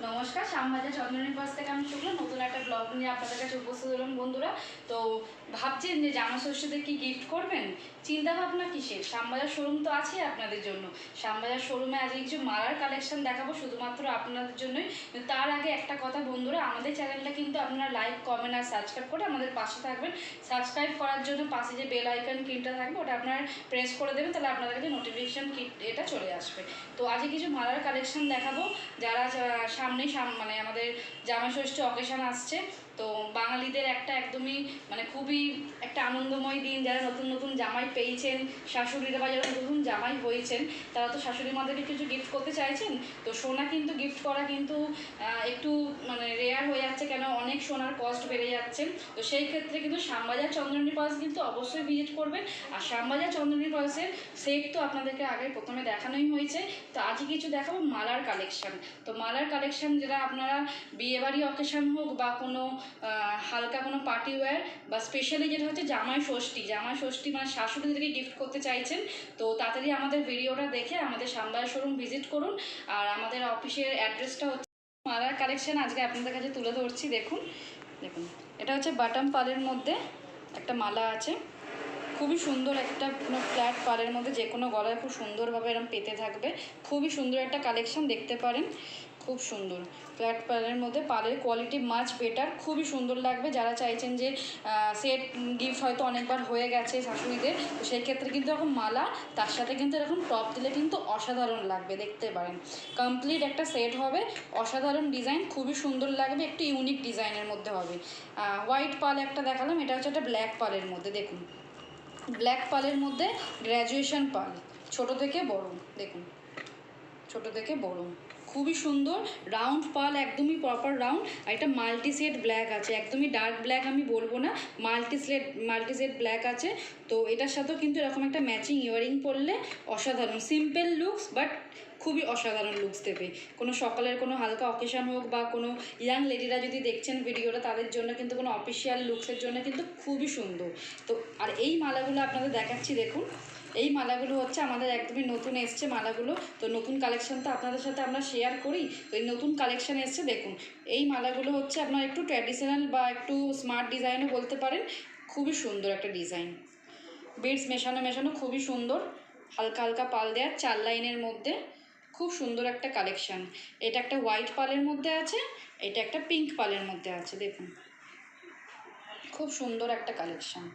নমস্কার, শ্যামবাজার চন্দনের পাশ থেকে আমি শুক্লা নতুন একটা ব্লগ নিয়ে আপনাদের কাছে উপস্থিত হলাম বন্ধুরা। তো ভাবছেন যে জামা ষষ্ঠীতে কি গিফট করবেন, চিন্তা ভাবনা কিসের? শ্যামবাজার শোরুম তো আছে আপনাদের জন্য। শ্যামবাজার শোরুমে আজকে কিছু মালার কালেকশন দেখাবো শুধুমাত্র আপনাদের জন্যই। তার আগে একটা কথা বন্ধুরা, আমাদের চ্যানেলটা কিন্তু আপনারা লাইক, কমেন্ট আর সাবস্ক্রাইব করে আমাদের পাশে থাকবেন। সাবস্ক্রাইব করার জন্য পাশে যে বেল আইকন কিনটা থাকবে ওটা আপনারা প্রেস করে দেবেন, তাহলে আপনাদের কাছে নোটিফিকেশান এটা চলে আসবে। তো আজকে কিছু মালার কালেকশন দেখাবো। যারা সামনেই মানে আমাদের জামাই ষষ্ঠী অকেশন আসছে, তো বাঙালিদের একটা একদমই মানে খুবই একটা আনন্দময় দিন। যারা নতুন নতুন জামাই পেয়েছেন, শাশুড়িরা বা যারা নতুন জামাই হয়েছেন, তারা তো শাশুড়ি মাদেরকে কিছু গিফট করতে চাইছেন। তো সোনা কিন্তু গিফট করা কিন্তু একটু মানে রেয়ার হয়ে যাচ্ছে, কেন অনেক সোনার কস্ট বেড়ে যাচ্ছে। তো সেই ক্ষেত্রে কিন্তু শ্যামবাজার চন্দ্রনী পালস কিন্তু অবশ্যই ভিজিট করবেন। আর শ্যামবাজার চন্দ্রনী পালসের সেট তো আপনাদেরকে আগে প্রথমে দেখানোই হয়েছে। তো আজকে কিছু দেখাবো মালার কালেকশন। তো মালার কালেকশন যেটা আপনারা বিয়েবাড়ি অকেশন হোক বা কোনো হালকা কোনো পার্টি ওয়্যার বা স্পেশালি যেটা হচ্ছে জামাই ষষ্ঠী মানে শাশুড়িদেরকে গিফট করতে চাইছেন, তো তাড়াতাড়ি আমাদের ভিডিওটা দেখে আমাদের শ্যামবাজার শোরুম ভিজিট করুন। আর আমাদের অফিসের অ্যাড্রেসটা হচ্ছে মালার কালেকশন আজকে আপনাদের কাছে তুলে ধরছি। দেখুন দেখুন, এটা হচ্ছে বাটাম পালের মধ্যে একটা মালা আছে, খুবই সুন্দর একটা ফ্ল্যাট পালের মধ্যে যে কোনো গলায় খুব সুন্দরভাবে এরকম পেতে থাকবে। খুবই সুন্দর একটা কালেকশন, দেখতে পারেন, খুব সুন্দর ফ্ল্যাট পালের মধ্যে। পালের কোয়ালিটি মাচ বেটার, খুবই সুন্দর লাগবে। যারা চাইছেন যে সেট গিফট হয়তো অনেকবার হয়ে গেছে শাশুড়িদের, তো সেই ক্ষেত্রে কিন্তু এরকম মালা তার সাথে কিন্তু এরকম টপ দিলে কিন্তু অসাধারণ লাগবে, দেখতে পারেন। কমপ্লিট একটা সেট হবে, অসাধারণ ডিজাইন, খুবই সুন্দর লাগবে, একটু ইউনিক ডিজাইনের মধ্যে হবে। হোয়াইট পাল একটা দেখালাম, এটা হচ্ছে একটা ব্ল্যাক পালের মধ্যে। দেখুন, ব্ল্যাক পালের মধ্যে গ্র্যাজুয়েশন পাল, ছোট থেকে বড়, দেখুন ছোট থেকে বড়, খুবই সুন্দর রাউন্ড পাল, একদমই প্রপার রাউন্ড। আর এটা মাল্টি সেট ব্ল্যাক আছে, একদমই ডার্ক ব্ল্যাক আমি বলবো না, মাল্টি সেট ব্ল্যাক আছে। তো এটার সাথেও কিন্তু এরকম একটা ম্যাচিং ইয়ারিং পরলে অসাধারণ, সিম্পল লুকস বাট খুবই অসাধারণ লুকস দেবে। কোনো সকালের কোনো হালকা অকেশন হোক বা কোনো ইয়াং লেডিরা যদি দেখছেন ভিডিওটা, তাদের জন্য কিন্তু কোনো অফিসিয়াল লুকসের জন্য কিন্তু খুবই সুন্দর। তো আর এই মালাগুলো আপনাদের দেখাচ্ছি, দেখুন এই মালাগুলো হচ্ছে আমাদের একদমই নতুন এসছে মালাগুলো। তো নতুন কালেকশন তো আপনাদের সাথে আমরা শেয়ার করি, তো এই নতুন কালেকশন এসছে। দেখুন এই মালাগুলো হচ্ছে আপনার একটু ট্র্যাডিশনাল বা একটু স্মার্ট ডিজাইনও বলতে পারেন, খুবই সুন্দর একটা ডিজাইন, বিডস মেশানো মেশানো, খুবই সুন্দর, হালকা হালকা পাল দেওয়ার 4 লাইনের মধ্যে, খুব সুন্দর একটা কালেকশান। এটা একটা হোয়াইট পালের মধ্যে আছে, এটা একটা পিঙ্ক পালের মধ্যে আছে। দেখুন খুব সুন্দর একটা কালেকশান।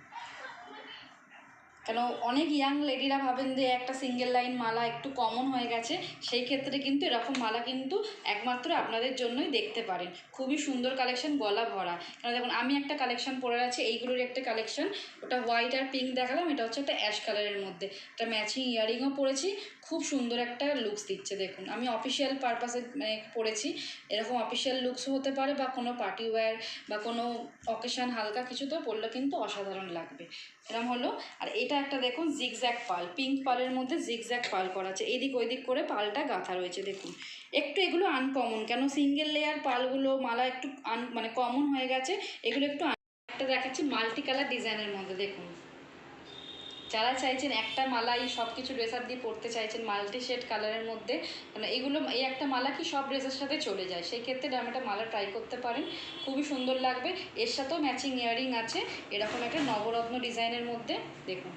কেন অনেক ইয়াং লেডিরা ভাবেন যে একটা সিঙ্গেল লাইন মালা একটু কমন হয়ে গেছে, সেই ক্ষেত্রে কিন্তু এরকম মালা কিন্তু একমাত্র আপনাদের জন্যই দেখতে পারেন। খুবই সুন্দর কালেকশন, গলা ভরা। কারণ দেখুন আমি একটা কালেকশন পরে আছি, এইগুলোর একটা কালেকশন, ওটা হোয়াইট আর পিঙ্ক দেখালাম, এটা হচ্ছে একটা অ্যাশ কালারের মধ্যে, একটা ম্যাচিং ইয়ারিংও পরেছি, খুব সুন্দর একটা লুকস দিচ্ছে। দেখুন আমি অফিসিয়াল পারপাসে মানে পরেছি, এরকম অফিসিয়াল লুকসও হতে পারে বা কোনো পার্টি ওয়্যার বা কোনো অকেশান হালকা কিছুতেও পরলে কিন্তু অসাধারণ লাগবে, এরকম হলো। আর এটা একটা দেখুন জিগজ্যাগ পাল, পিঙ্ক পালের মধ্যে জিগজ্যাগ পাল করা আছে, এদিক ওইদিক করে পালটা গাঁথা রয়েছে। দেখুন একটু এগুলো আনকমন, কেন সিঙ্গেল লেয়ার পালগুলো মালা একটু মানে কমন হয়ে গেছে, এগুলো একটু একটা দেখাচ্ছি মাল্টি কালার ডিজাইনের মধ্যে। দেখুন যারা চাইছেন একটা মালাই সব কিছু ড্রেস আপ দিয়ে পরতে চাইছেন মাল্টি শেড কালারের মধ্যে, মানে এগুলো এই একটা মালা কি সব ড্রেসের সাথে চলে যায়, সেই ক্ষেত্রে আমি একটা মালা ট্রাই করতে পারেন, খুবই সুন্দর লাগবে। এর সাথেও ম্যাচিং ইয়ারিং আছে এরকম একটা নবরত্ন ডিজাইনের মধ্যে। দেখুন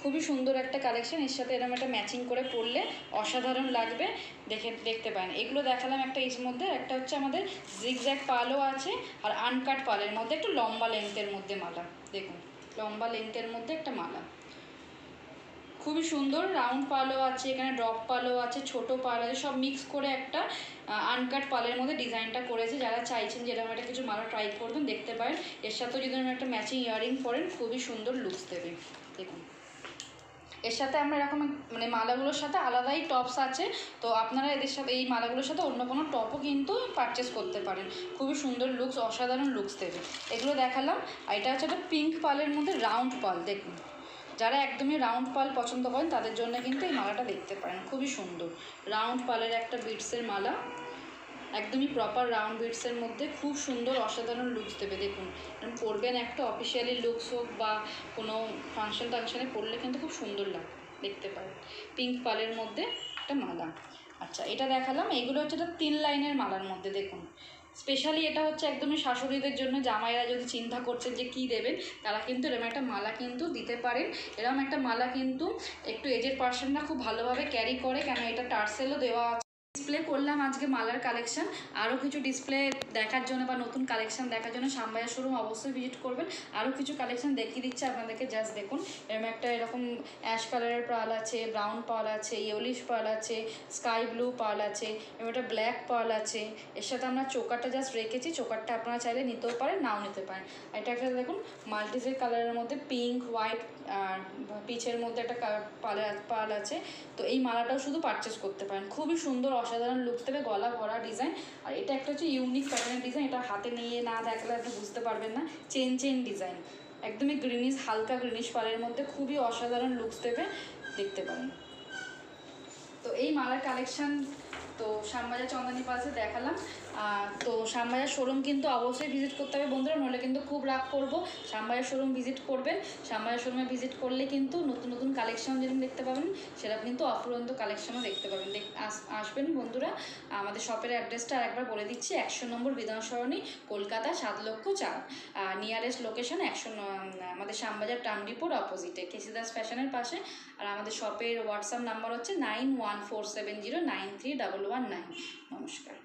খুবই সুন্দর একটা কালেকশন, এর সাথে এরকম একটা ম্যাচিং করে পরলে অসাধারণ লাগবে, দেখতে পারেন। এগুলো দেখালাম একটা এর মধ্যে, একটা হচ্ছে আমাদের জিগজ্যাগ পালও আছে আর আনকাট পালের মধ্যে একটু লম্বা লেন্থের মধ্যে মালা। দেখুন লম্বা লেন্থের মধ্যে একটা মালা, খুবই সুন্দর, রাউন্ড পালও আছে, এখানে ড্রপ পালও আছে, ছোট পাল আছে, সব মিক্স করে একটা আনকাট পালের মধ্যে ডিজাইনটা করেছে। যারা চাইছেন যে এরকম একটা কিছু মালা ট্রাই করবেন দেখতে পারেন, এর সাথেও যদি একটা ম্যাচিং ইয়ারিং পরেন খুবই সুন্দর লুকস দেবে। দেখুন এর সাথে আমরা এরকম মানে মালাগুলোর সাথে আলাদাই টপস আছে, তো আপনারা এদের সাথে এই মালাগুলোর সাথে অন্য কোনো টপও কিন্তু পারচেস করতে পারেন, খুবই সুন্দর লুকস, অসাধারণ লুকস দেবে। এগুলো দেখালাম। আর এটা হচ্ছে একটা পিঙ্ক পালের মধ্যে রাউন্ড পাল। দেখুন যারা একদমই রাউন্ড পাল পছন্দ করেন তাদের জন্য কিন্তু এই মালাটা দেখতে পারেন, খুবই সুন্দর রাউন্ড পালের একটা বিটসের মালা, একদমই প্রপার রাউন্ড বিটসের মধ্যে, খুব সুন্দর অসাধারণ লুকস দেবে। দেখুন পরবেন একটা অফিসিয়ালি লুকস হোক বা কোনো ফাংশনে পরলে কিন্তু খুব সুন্দর লাগে, দেখতে পারেন। পিঙ্ক পালের মধ্যে একটা মালা, আচ্ছা, এটা দেখালাম। এগুলো হচ্ছে এটা 3 লাইনের মালার মধ্যে, দেখুন স্পেশালি এটা হচ্ছে একদমই শাশুড়িদের জন্য। জামাইরা যদি চিন্তা করছেন যে কি দেবেন, তারা কিন্তু এরকম একটা মালা কিন্তু দিতে পারেন। এরকম একটা মালা কিন্তু একটু এজের পার্সনরা খুব ভালোভাবে ক্যারি করে, কেন এটা টার্সেলও দেওয়া আছে। ডিসপ্লে করলাম আজকে মালার কালেকশন। আরও কিছু ডিসপ্লে দেখার জন্য বা নতুন কালেকশন দেখার জন্য শ্যামবাজার শোরুম অবশ্যই ভিজিট করবেন। আরও কিছু কালেকশন দেখিয়ে দিচ্ছে আপনাদেরকে, জাস্ট দেখুন। এরকম অ্যাশ কালারের পার্ল আছে, ব্রাউন পার্ল আছে, ইয়েলিশ পার্ল আছে, স্কাই ব্লু পার্ল আছে, এবং একটা ব্ল্যাক পার্ল আছে। এর সাথে আমরা চোকারটা জাস্ট রেখেছি, চোকারটা আপনারা চাইলে নিতেও পারেন, নাও নিতে পারেন। এটা একটা দেখুন মাল্টিজের কালারের মধ্যে পিঙ্ক, হোয়াইট আর পিচের মধ্যে একটা পার্ল আছে। তো এই মালাটাও শুধু পারচেস করতে পারেন, খুবই সুন্দর অসাধারণ লুক দেবে, গলা ভরা ডিজাইন। আর এটা একটা হচ্ছে ইউনিক প্যাটার্নের ডিজাইন, এটা হাতে নিয়ে না দেখলে আপনি বুঝতে পারবেন না। চেন ডিজাইন, একদমই গ্রিনিশ, হালকা গ্রিনিশ পাড়ের মধ্যে খুবই অসাধারণ লুকস দেবে, দেখতে পারেন। তো এই মালার কালেকশান তো শ্যামবাজার চন্দনী পালসে দেখালাম। তো শ্যামবাজার শোরুম কিন্তু অবশ্যই ভিজিট করতে হবে বন্ধুরা, নইলে কিন্তু খুব রাগ করবো। শ্যামবাজার শোরুম ভিজিট করবেন, শ্যামবাজার শোরুমে ভিজিট করলে কিন্তু নতুন নতুন কালেকশন যেরকম দেখতে পাবেন, সেরকম কিন্তু অফুরন্ত কালেকশনও দেখতে পাবেন। আসবেন বন্ধুরা। আমাদের শপের অ্যাড্রেসটা আরেকবার বলে দিচ্ছি, 100 নম্বর বিধান সরণি, কলকাতা 7,04,। নিয়ারেস্ট লোকেশন আমাদের শ্যামবাজার টামডিপোর অপোজিটে কেসিদাস ফ্যাশনের পাশে। আর আমাদের শপের হোয়াটসঅ্যাপ নাম্বার হচ্ছে 9147093119। নমস্কার।